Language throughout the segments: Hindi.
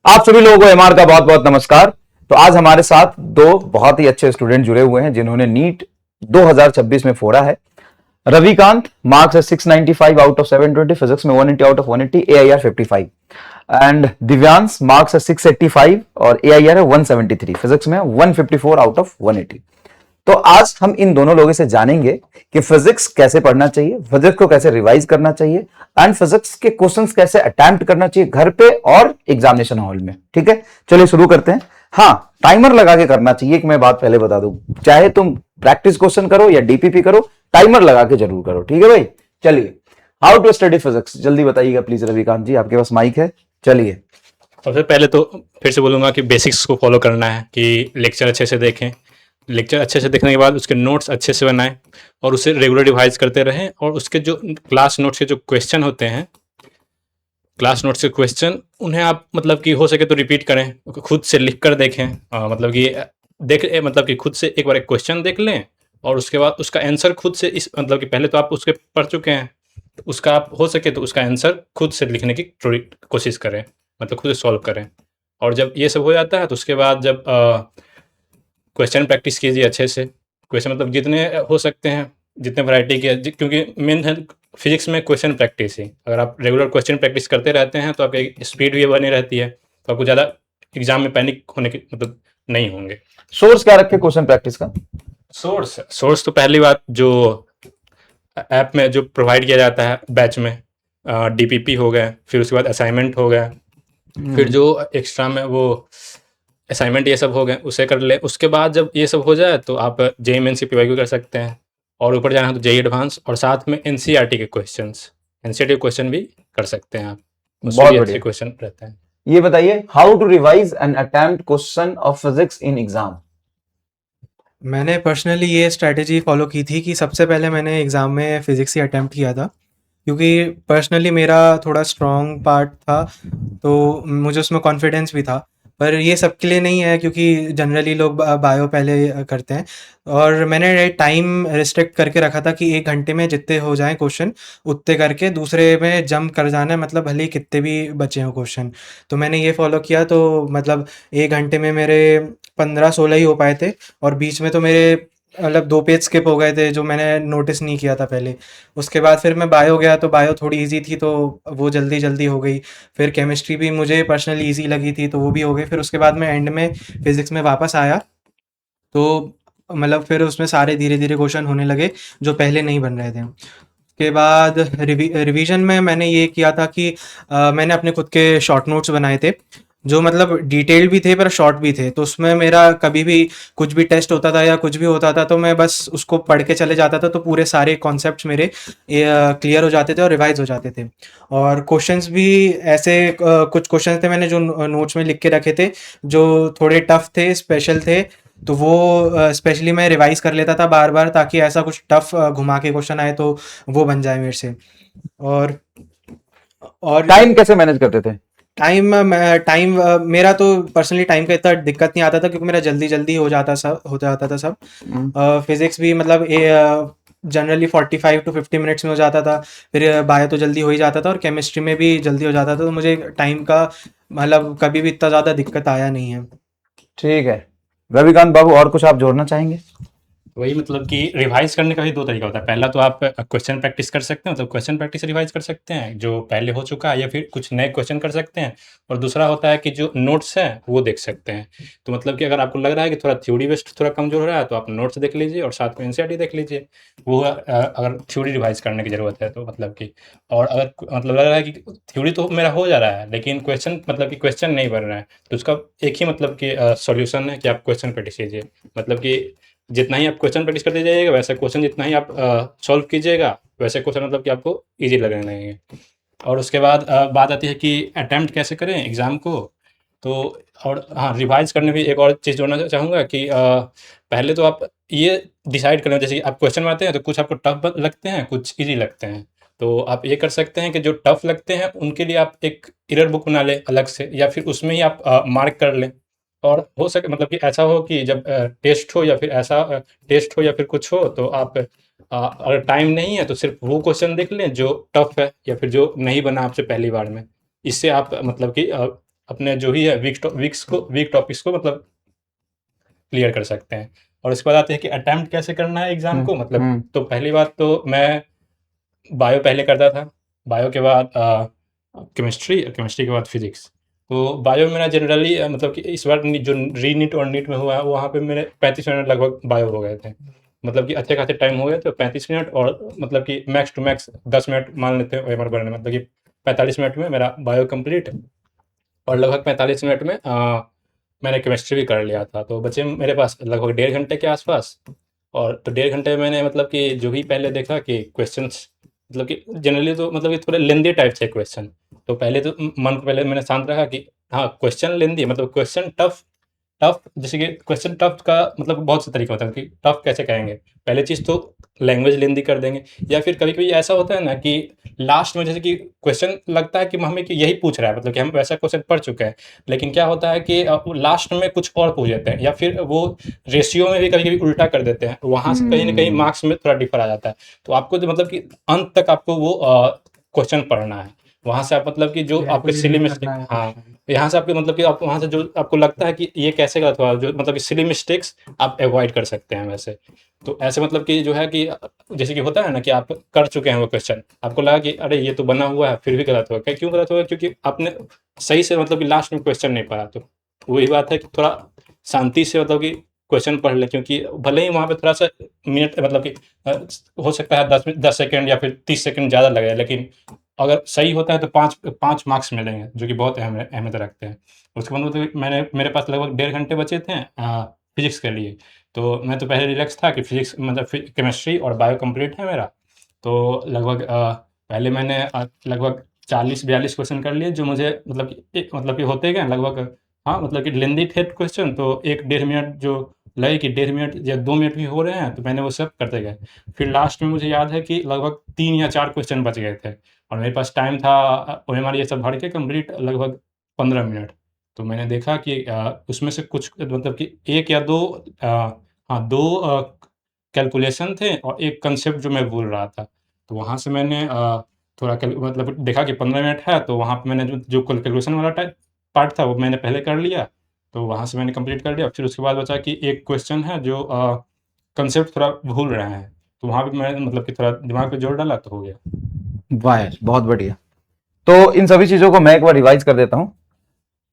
आप सभी लोगों को एमआर का बहुत बहुत नमस्कार। तो आज हमारे साथ दो बहुत ही अच्छे स्टूडेंट जुड़े हुए हैं जिन्होंने नीट 2026 में फोड़ा है। रविकांत मार्क्स है 695 आउट ऑफ 720, फिजिक्स में 180 out of 180, AIR 55। And Divyansh marks है 685 और एआईआर है 173, फिजिक्स में 154 आउट ऑफ 180। तो आज हम इन दोनों लोगों से जानेंगे कि फिजिक्स कैसे पढ़ना चाहिए, फिजिक्स को कैसे रिवाइज करना चाहिए एंड फिजिक्स के क्वेश्चंस कैसे अटेम्प्ट करना चाहिए घर पे और एग्जामिनेशन हॉल में। ठीक है, चलिए शुरू करते हैं। हाँ, टाइमर लगा के करना चाहिए। कि मैं बात पहले बता दूं, चाहे तुम प्रैक्टिस क्वेश्चन करो या डीपीपी करो, टाइमर लगा के जरूर करो। ठीक है भाई, चलिए। हाउ टू स्टडी फिजिक्स जल्दी बताइएगा प्लीज रविकांत जी, आपके पास माइक है, चलिए। सबसे पहले तो फिर से बोलूँगा कि बेसिक्स को फॉलो करना है कि लेक्चर अच्छे से देखें। लेक्चर अच्छे से देखने के बाद उसके नोट्स अच्छे से बनाएं और उसे रेगुलर रिवाइज करते रहें। और उसके जो क्लास नोट्स के जो क्वेश्चन होते हैं, क्लास नोट्स के क्वेश्चन, उन्हें आप मतलब कि हो सके तो रिपीट करें, खुद से लिख कर देखें। मतलब कि मतलब कि खुद से एक बार एक क्वेश्चन देख लें और उसके बाद उसका आंसर खुद से इस मतलब कि पहले तो आप उसके पढ़ चुके हैं, तो उसका आप हो सके तो उसका आंसर खुद से लिखने की थोड़ी कोशिश करें, मतलब खुद से सॉल्व करें। और जब ये सब हो जाता है तो उसके बाद जब क्वेश्चन प्रैक्टिस कीजिए अच्छे से। क्वेश्चन मतलब जितने हो सकते हैं, जितने वैरायटी के, क्योंकि मेन है फिजिक्स में क्वेश्चन प्रैक्टिस ही। अगर आप रेगुलर क्वेश्चन प्रैक्टिस करते रहते हैं तो आपकी स्पीड भी बनी रहती है, तो आपको ज़्यादा एग्जाम में पैनिक होने की मतलब नहीं होंगे। सोर्स क्या रखे क्वेश्चन प्रैक्टिस का? सोर्स तो पहली बात जो ऐप में जो प्रोवाइड किया जाता है बैच में, डीपीपी हो गया, फिर उसके बाद असाइनमेंट हो गया, फिर जो एक्स्ट्रा में वो असाइनमेंट ये सब हो गए उसे कर ले। उसके बाद जब ये सब हो जाए तो आप जेईई मेंस की पीवाईक्यू कर सकते हैं, और ऊपर जाना है तो जेईई एडवांस, और साथ में एनसीईआरटी के क्वेश्चन भी कर सकते हैं आप, उससे बहुत भी अच्छे बढ़िया। क्वेश्चन रहते हैं। ये बताइए, how to revise and attempt question of physics in exam. मैंने पर्सनली ये स्ट्रैटेजी फ़ॉलो की थी कि सबसे पहले मैंने एग्ज़ाम में फ़िज़िक्स ही अटेम्प्ट किया था, क्योंकि पर्सनली मेरा थोड़ा स्ट्रॉन्ग पार्ट था, तो मुझे उसमें कॉन्फिडेंस भी था। पर ये सबके लिए नहीं है, क्योंकि जनरली लोग बायो पहले करते हैं। और मैंने टाइम रिस्ट्रिक्ट करके रखा था कि 1 घंटे में जितने हो जाएँ क्वेश्चन, उतने करके दूसरे में जंप कर जाना है, मतलब भले ही कितने भी बचे हों क्वेश्चन। तो मैंने ये फ़ॉलो किया, तो मतलब 1 घंटे में मेरे 15-16 ही हो पाए थे, और बीच में तो मेरे मतलब 2 पेज स्किप हो गए थे, जो मैंने नोटिस नहीं किया था पहले। उसके बाद फिर मैं बायो गया, तो बायो थोड़ी ईज़ी थी, तो वो जल्दी-जल्दी हो गई। फिर केमिस्ट्री भी मुझे पर्सनली ईज़ी लगी थी, तो वो भी हो गई। फिर उसके बाद मैं एंड में फिज़िक्स में वापस आया, तो मतलब फिर उसमें सारे धीरे-धीरे क्वेश्चन होने लगे, जो पहले नहीं बन रहे थे। उसके बाद रिवीजन में मैंने ये किया था कि मैंने अपने खुद के शॉर्ट नोट्स बनाए थे, जो मतलब डिटेल्ड भी थे पर शॉर्ट भी थे। तो उसमें मेरा कभी भी कुछ भी टेस्ट होता था या कुछ भी होता था, तो मैं बस उसको पढ़ के चले जाता था, तो पूरे सारे कॉन्सेप्ट्स मेरे क्लियर हो जाते थे और रिवाइज हो जाते थे। और क्वेश्चंस भी ऐसे कुछ क्वेश्चंस थे मैंने जो नोट्स में लिख के रखे थे, जो थोड़े टफ थे, स्पेशल थे, तो वो स्पेशली मैं रिवाइज कर लेता था बार बार, ताकि ऐसा कुछ टफ घुमा के क्वेश्चन आए तो वो बन जाए मेरे से। और टाइम कैसे मैनेज करते थे? टाइम मेरा तो पर्सनली टाइम का इतना दिक्कत नहीं आता था, क्योंकि मेरा जल्दी-जल्दी हो जाता था सब। फिज़िक्स भी मतलब जनरली 45 टू 50 मिनट्स में हो जाता था। फिर बायो तो जल्दी हो ही जाता था, और केमिस्ट्री में भी जल्दी हो जाता था, तो मुझे टाइम का मतलब कभी भी इतना ज़्यादा दिक्कत आया नहीं है। ठीक है, रविकांत बाबू और कुछ आप जोड़ना चाहेंगे? वही मतलब कि रिवाइज करने का भी दो तरीका होता है। पहला तो आप क्वेश्चन प्रैक्टिस कर सकते हैं, तो क्वेश्चन प्रैक्टिस रिवाइज कर सकते हैं जो पहले हो चुका है, या फिर कुछ नए क्वेश्चन कर सकते हैं। और दूसरा होता है कि जो नोट्स हैं वो देख सकते हैं। तो मतलब कि अगर आपको लग रहा है कि थोड़ा थ्योरी बेस्ड थोड़ा कमजोर हो रहा है, तो आप नोट्स देख लीजिए और साथ में एनसीईआरटी देख लीजिए। वो अगर थ्योरी रिवाइज करने की ज़रूरत है तो मतलब कि, और अगर मतलब लग रहा है कि थ्योरी तो मेरा हो जा रहा है लेकिन क्वेश्चन मतलब कि क्वेश्चन नहीं बन रहा है, तो उसका एक ही मतलब कि सॉल्यूशन है कि आप क्वेश्चन प्रैक्टिस कीजिए। मतलब कि जितना ही आप क्वेश्चन प्रैक्टिस करते जाइएगा, वैसा क्वेश्चन जितना ही आप सॉल्व कीजिएगा, वैसे क्वेश्चन मतलब कि आपको ईज़ी लगने लगेंगे। और उसके बाद बात आती है कि अटेम्प्ट कैसे करें एग्ज़ाम को। तो और हाँ, रिवाइज़ करने में भी एक और चीज़ जोड़ना चाहूँगा कि पहले तो आप ये डिसाइड कर लें, जैसे कि आप क्वेश्चन बनाते हैं तो कुछ आपको टफ लगते हैं, कुछ ईज़ी लगते हैं। तो आप ये कर सकते हैं कि जो टफ लगते हैं उनके लिए आप एक एरर बुक बना लें अलग से, या फिर उसमें ही आप मार्क कर लें। और हो सके मतलब कि ऐसा हो कि जब टेस्ट हो या फिर कुछ हो, तो आप अगर टाइम नहीं है तो सिर्फ वो क्वेश्चन देख लें जो टफ है या फिर जो नहीं बना आपसे पहली बार में। इससे आप मतलब कि अपने जो भी है वीक टॉपिक्स को मतलब क्लियर कर सकते हैं। और उसके बाद आते हैं कि अटेम्प्ट कैसे करना है एग्ज़ाम को, मतलब तो पहली बात तो मैं बायो पहले करता था, बायो के बाद केमिस्ट्री के बाद फिज़िक्स। तो बायो में मेरा जनरली मतलब कि इस बार जो रीनीट और नीट में हुआ है, वहाँ पे मेरे 35 मिनट लगभग बायो हो गए थे। मतलब कि अच्छे खासे टाइम हो गए थे, 35 मिनट, और मतलब कि मैक्स टू मैक्स 10 मिनट मान लेते हैं ओएमआर बनने में, मतलब कि 45 मिनट में मेरा बायो कंप्लीट, और लगभग 45 मिनट में मैंने केमिस्ट्री भी कर लिया था। तो बचे मेरे पास लगभग 1.5 घंटे के आसपास। और तो 1.5 घंटे में मैंने मतलब कि जो भी पहले देखा कि क्वेश्चंस मतलब कि जनरली तो मतलब कि थोड़े लेंदी टाइप से क्वेश्चन। तो पहले तो मन को पहले मैंने शांत रखा कि हाँ, क्वेश्चन लेंदी मतलब क्वेश्चन टफ टफ जैसे कि क्वेश्चन टफ का मतलब बहुत से तरीके होते हैं कि टफ कैसे कहेंगे। पहले चीज़ तो लैंग्वेज लेंदी कर देंगे, या फिर कभी-कभी ऐसा होता है ना कि लास्ट में जैसे कि क्वेश्चन लगता है कि हमें कि यही पूछ रहा है, मतलब कि हम वैसा क्वेश्चन पढ़ चुके हैं, लेकिन क्या होता है कि लास्ट में कुछ और पूछ देते हैं, या फिर वो रेशियो में भी कभी-कभी उल्टा कर देते हैं। वहाँ से कहीं न कहीं मार्क्स में थोड़ा डिफर आ जाता है। तो आपको जो मतलब कि अंत तक आपको वो क्वेश्चन पढ़ना है। वहाँ से आप मतलब कि जो आपके सिली कैलकुलेट मिस्टेक, करना है हाँ, क्वेश्चन। यहाँ से आपके मतलब कि आप वहाँ से जो आपको लगता है कि ये कैसे गलत हुआ, जो मतलब कि सिली मिस्टेक्स आप अवॉइड कर सकते हैं वैसे। तो ऐसे मतलब कि जो है कि जैसे कि होता है ना कि आप कर चुके हैं वो क्वेश्चन, आपको लगा कि अरे ये तो बना हुआ है, फिर भी गलत हुआ। क्यों गलत हुआ? क्योंकि आपने सही से मतलब कि लास्ट में क्वेश्चन नहीं पढ़ा। तो वही बात है कि थोड़ा शांति से मतलब कि क्वेश्चन पढ़ लें, क्योंकि भले ही वहाँ पे थोड़ा-सा मिनट मतलब कि अ, हो सकता है 10 सेकंड या फिर 30 सेकंड ज़्यादा लगे, लेकिन अगर सही होता है तो 5 मार्क्स मिलेंगे, जो कि बहुत अहमियत रखते हैं। उसके बाद मतलब मेरे पास लगभग 1.5 घंटे बचे थे फिज़िक्स के लिए। तो मैं तो पहले रिलैक्स था कि फिज़िक्स मतलब केमिस्ट्री और बायो कंप्लीट है मेरा। तो लगभग पहले मैंने लगभग 40-42 क्वेश्चन कर लिए, जो मुझे मतलब कि मतलब कि होते गए लगभग, हाँ, मतलब कि लेंदी थे क्वेश्चन, तो 1 डेढ़ मिनट जो लगे कि 1.5 मिनट या 2 मिनट भी हो रहे हैं, तो मैंने वो सब करते गए। फिर लास्ट में मुझे याद है कि लगभग 3 या 4 क्वेश्चन बच गए थे, और मेरे पास टाइम था ओएमआर ये सब भर के कंप्लीट लगभग 15 मिनट। तो मैंने देखा कि उसमें से कुछ मतलब कि 1 या 2 हाँ, 2 कैलकुलेशन थे और एक कांसेप्ट जो मैं भूल रहा था। तो वहाँ से मैंने थोड़ा कैल मतलब देखा कि 15 मिनट है, तो वहाँ पे मैंने जो कैलकुलेशन वाला पार्ट था वो मैंने पहले कर लिया। तो वहाँ से मैंने कंप्लीट कर लिया। फिर उसके बाद बचा कि एक क्वेश्चन है जो कांसेप्ट थोड़ा भूल रहे हैं। तो वहाँ पे मैं मतलब कि थोड़ा दिमाग पे जोर डाला तो हो गया। वाह यार, बहुत बढ़िया। तो इन सभी चीजों को मैं एक बार रिवाइज कर देता हूं।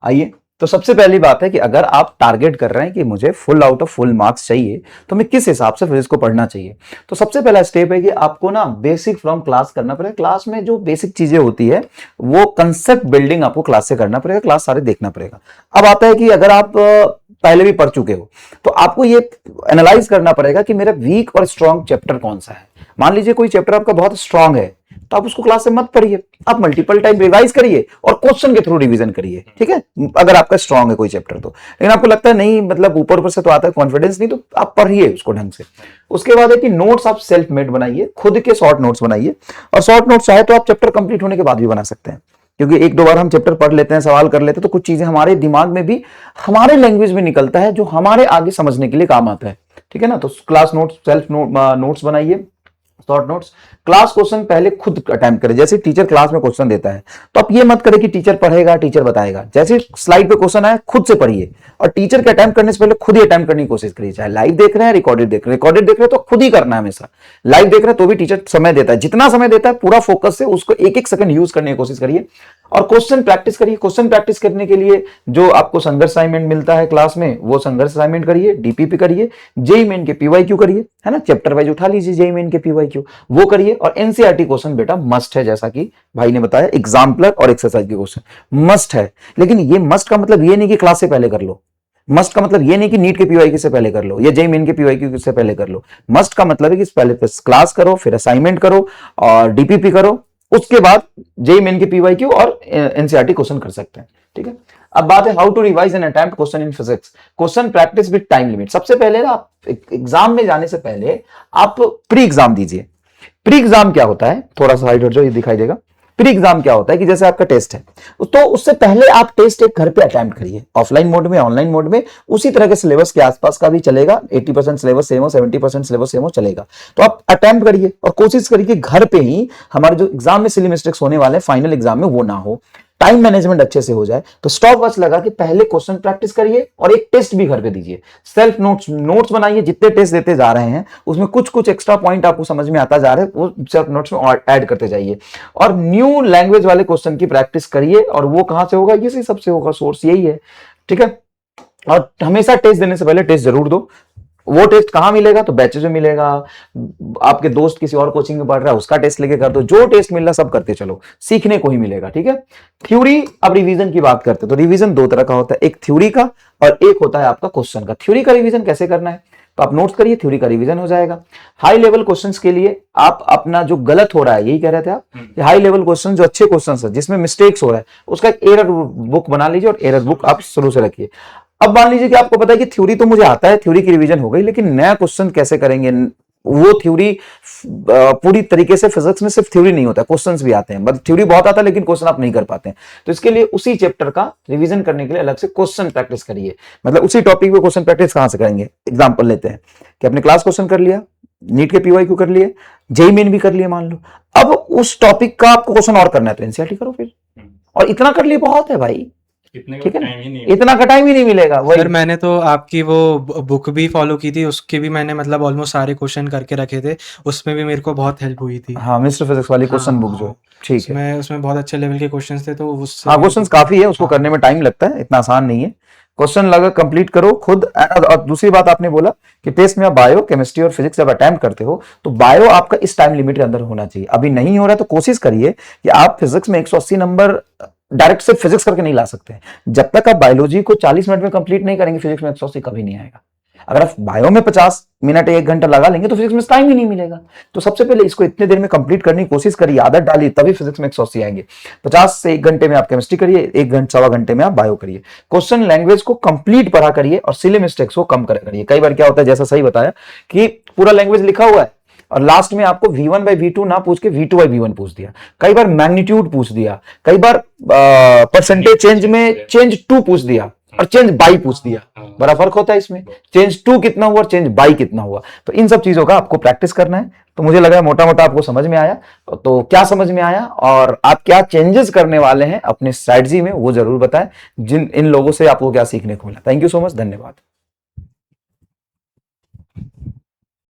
आइए, तो सबसे पहली बात है कि अगर आप टारगेट कर रहे हैं कि मुझे full out of full marks चाहिए, तो मैं किस हिसाब से फिर इसको पढ़ना चाहिए। तो सबसे पहला स्टेप है कि आपको ना बेसिक फ्रॉम क्लास करना पड़ेगा। क्लास में जो बेसिक चीजें होती है वो कंसेप्ट बिल्डिंग आपको क्लास से करना पड़ेगा, क्लास सारे देखना पड़ेगा। अब आता है कि अगर आप पहले भी पढ़ चुके हो, तो आपको ये एनालाइज करना पड़ेगा कि मेरा वीक और स्ट्रॉन्ग चैप्टर कौन सा है। मान लीजिए कोई चैप्टर आपका बहुत स्ट्रांग है, तो आप उसको क्लास से मत पढ़िए, आप मल्टीपल टाइम रिवाइज करिए और क्वेश्चन के थ्रू रिवीजन करिए, ठीक है, अगर आपका स्ट्रांग है कोई चैप्टर तो। लेकिन आपको लगता है नहीं, मतलब ऊपर ऊपर से तो आता है, कॉन्फिडेंस नहीं, तो आप पढ़िए उसको ढंग से। उसके बाद है कि नोट्स आप सेल्फ मेड बनाइए, खुद के शॉर्ट नोट्स बनाइए। और शॉर्ट नोट्स चाहे तो आप चैप्टर कंप्लीट होने के बाद भी बना सकते हैं, क्योंकि एक दो बार हम चैप्टर पढ़ लेते हैं, सवाल कर लेते हैं, तो कुछ चीजें हमारे दिमाग में भी हमारे लैंग्वेज में निकलता है, जो हमारे आगे समझने के लिए काम आता है, ठीक है ना। तो क्लास नोट्स, सेल्फ नोट्स बनाइए, शॉर्ट नोट्स। क्लास क्वेश्चन पहले खुद अटेम्प्ट करें। जैसे टीचर क्लास में क्वेश्चन देता है, तो आप ये मत करें कि टीचर पढ़ेगा, टीचर बताएगा। जैसे स्लाइड पे क्वेश्चन आए, खुद से पढ़िए, और टीचर के अटेम्प्ट करने से पहले खुद ही अटेम्प्ट करने की कोशिश करिए। चाहे लाइव देख रहे हैं, रिकॉर्डेड देख रहे हैं, रिकॉर्डेड देख रहे हैं तो खुद ही करना है हमेशा। लाइव देख रहे हैं तो भी टीचर समय देता है, जितना समय देता है पूरा फोकस से उसको एक एक सेकंड यूज करने की कोशिश करिए। और क्वेश्चन प्रैक्टिस करिए। क्वेश्चन प्रैक्टिस करने के लिए जो आपको संघर्ष असाइनमेंट मिलता है क्लास में, वो संघर्ष असाइनमेंट करिए, डीपीपी करिए, जेईई मेन के पीवाईक्यू करिए, है ना, चैप्टर वाइज उठा लीजिए जेईई मेन के पीवाईक्यू, वो करिए। और एनसीईआरटी क्वेश्चन बेटा मस्ट है, जैसा कि भाई ने बताया, एग्जाम्पलर और एक्सरसाइज के क्वेश्चन मस्ट है। लेकिन ये मस्ट का मतलब ये नहीं कि क्लास से पहले कर लो। मस्ट का मतलब ये नहीं कि नीट के पीवाईक्यू से पहले कर लो या जेईई मेन के पीवाईक्यू से पहले कर लो। मस्ट का मतलब है कि पहले क्लास करो, फिर असाइनमेंट करो और डीपीपी करो, उसके बाद जेईई मेन के पीवाईक्यू और एनसीईआरटी क्वेश्चन कर सकते हैं, ठीक है। अब बात है how to revise and attempt question in physics. Question practice with time limit. सबसे पहले ना आप एग्जाम में जाने से पहले आप प्री एग्जाम दीजिए। प्री एग्जाम क्या होता है, थोड़ा सा साइड हट जाओ, ये दिखाई देगा। प्री एग्जाम क्या होता है कि जैसे आपका टेस्ट है, तो उससे पहले आप टेस्ट एक घर पे अटेम्प्ट करिए, ऑफलाइन मोड में, ऑनलाइन मोड में, उसी तरह के सिलेबस के आसपास का भी चलेगा। 80% सिलेबस सेम हो, 70% सिलेबस सेम हो, चलेगा। तो आप अटेम्प्ट करिए और कोशिश करिए कि घर पे ही हमारे जो एग्जाम में सिली मिस्टेक्स होने वाले हैं फाइनल एग्जाम में, वो ना हो। टाइम मैनेजमेंट अच्छे से हो जाए, तो स्टॉप वॉच लगा के पहले क्वेश्चन प्रैक्टिस करिए और एक टेस्ट भी घर पे दीजिए। सेल्फ नोट्स बनाइए, जितने टेस्ट देते जा रहे हैं उसमें कुछ कुछ एक्स्ट्रा पॉइंट आपको समझ में आता जा रहा है, वो सेल्फ नोट्स में ऐड करते जाइए। और न्यू लैंग्वेज वाले क्वेश्चन की प्रैक्टिस करिए, और वो कहां से होगा, इसी सबसे होगा, सोर्स यही है, ठीक है। और हमेशा टेस्ट देने से पहले टेस्ट जरूर दो। वो टेस्ट कहां मिलेगा, तो बैचेज में मिलेगा, आपके दोस्त किसी और कोचिंग में पढ़ रहा है उसका टेस्ट लेके कर दो, जो टेस्ट मिल रहा सब करते चलो, सीखने को ही मिलेगा, ठीक है। थ्योरी, अब रिवीजन की बात करते हैं, तो रिवीजन दो तरह का होता है, एक थ्योरी का और एक होता है आपका क्वेश्चन का। थ्योरी का रिवीजन कैसे करना है, तो आप नोट्स करिए, थ्योरी का रिवीजन हो जाएगा। हाई लेवल क्वेश्चंस के लिए आप अपना जो गलत हो रहा है, यही कह रहे थे आप, कि हाई लेवल क्वेश्चन जो अच्छे क्वेश्चंस है जिसमें मिस्टेक्स हो रहा है, उसका एक एरर बुक बना लीजिए और एरर बुक आप शुरू से रखिए। अब मान लीजिए कि आपको पता है कि थ्योरी तो मुझे आता है, थ्योरी की रिवीजन हो गई, लेकिन नया क्वेश्चन कैसे करेंगे, वो थ्योरी पूरी तरीके से, फिजिक्स में सिर्फ थ्योरी नहीं होता, क्वेश्चंस भी आते हैं, मतलब थ्योरी बहुत आता है लेकिन क्वेश्चन आप नहीं कर पाते हैं, तो इसके लिए उसी चैप्टर का रिवीजन करने के लिए अलग से क्वेश्चन प्रैक्टिस करिए। मतलब उसी टॉपिक पे क्वेश्चन प्रैक्टिस कहां से करेंगे, एग्जांपल लेते हैं कि अपने क्लास क्वेश्चन कर लिया, नीट के पीवाईक्यू कर लिए, जेईई मेन भी कर लिए मान लो, अब उस टॉपिक का आपको क्वेश्चन और करना है तो एनसीईआरटी करो फिर, और इतना कर लिए बहुत है भाई, ठीक है ना, इतना का टाइम ही नहीं मिलेगा। सर मैंने तो आपकी वो बुक भी फॉलो की थी, उसके भी मैंने मतलब ऑलमोस्ट सारे क्वेश्चन करके रखे थे, उसमें भी मेरे को बहुत हेल्प हुई थी। हाँ, मिस्टर फिजिक्स वाली क्वेश्चन हाँ, बुक जो, ठीक है, उसमें बहुत अच्छे लेवल के क्वेश्चंस थे, तो उससे हाँ क्वेश्चंस काफी है, उसको हाँ। करने में टाइम लगता है, इतना आसान नहीं है। क्वेश्चन लगा कंप्लीट करो खुद। और दूसरी बात आपने बोला कि टेस्ट में आप बायो, केमिस्ट्री और फिजिक्स जब अटेम्प्ट करते हो तो बायो आपका इस टाइम लिमिट के अंदर होना चाहिए। अभी नहीं हो रहा तो कोशिश करिए कि आप फिजिक्स में 180 नंबर डायरेक्ट से फिजिक्स करके नहीं ला सकते हैं। जब तक आप बायोलॉजी को 40 मिनट में कंप्लीट नहीं करेंगे, फिजिक्स में 180 कभी नहीं आएगा। अगर आप बायो में 50 मिनट 1 घंटा लगा लेंगे तो फिजिक्स में टाइम ही नहीं मिलेगा। तो सबसे पहले इसको इतने देर में कंप्लीट करने की कोशिश करिए, आदत डालिए, तभी फिजिक्स में 180 आएंगे। 50 से 1 घंटे में आप केमिस्ट्री करिए, 1 घंटे सवा घंटे में आप बायो करिए। क्वेश्चन लैंग्वेज को कंप्लीट पढ़ा करिए और सिली मिस्टेक्स को कम करा करिए। कई बार क्या होता है, जैसा सही बताया कि पूरा लैंग्वेज लिखा हुआ है और लास्ट में आपको V1 by V2 ना पूछ के V2 by V1 पूछ दिया, कई बार मैग्नीट्यूड पूछ दिया, कई बार परसेंटेज चेंज में चेंज 2 पूछ दिया और चेंज बाई पूछ दिया। बड़ा फर्क होता है इसमें, चेंज 2 कितना हुआ और चेंज बाई कितना हुआ। तो इन सब चीजों का आपको प्रैक्टिस करना है। तो मुझे लगा मोटा मोटा आपको समझ में आया। तो क्या समझ में आया और आप क्या चेंजेस करने वाले हैं अपने स्ट्रैटेजी में, वो जरूर बताएं। इन लोगों से आपको क्या सीखने को मिला। थैंक यू सो मच, धन्यवाद।